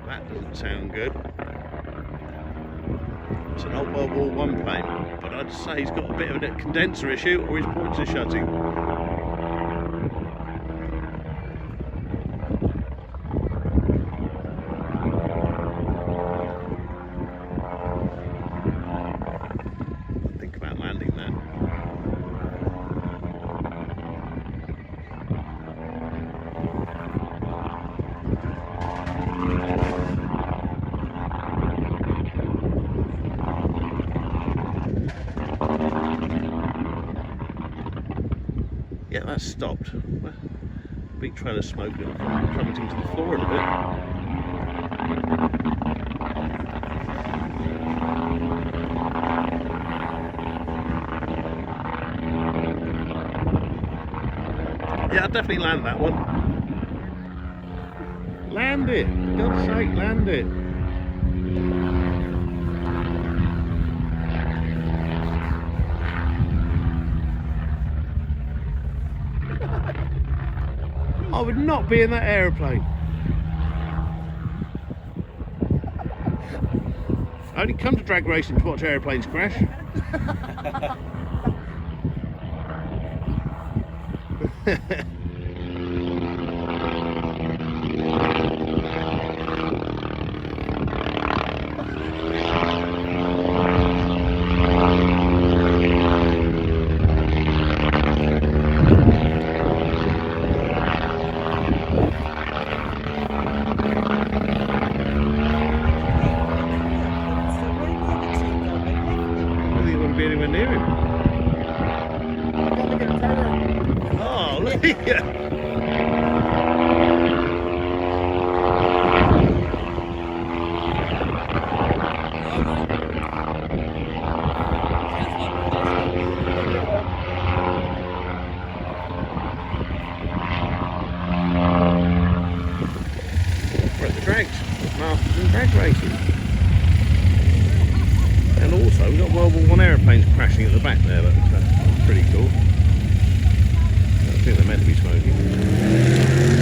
That doesn't sound good. It's an old World War One plane, but I'd say he's got a bit of a condenser issue, or his points are shutting. Think about landing that. Yeah, that's stopped. Big trail of smoke plummeting to the floor a bit. Yeah, I'll definitely land that one. Land it! For God's sake, land it! I would not be in that aeroplane. I only come to drag racing to watch aeroplanes crash. Be anywhere near him. Oh, look at you. We're at the drags, Masterton drag racing. And also we've got World War One aeroplanes crashing at the back there. That's pretty cool. I think they're meant to be smoking.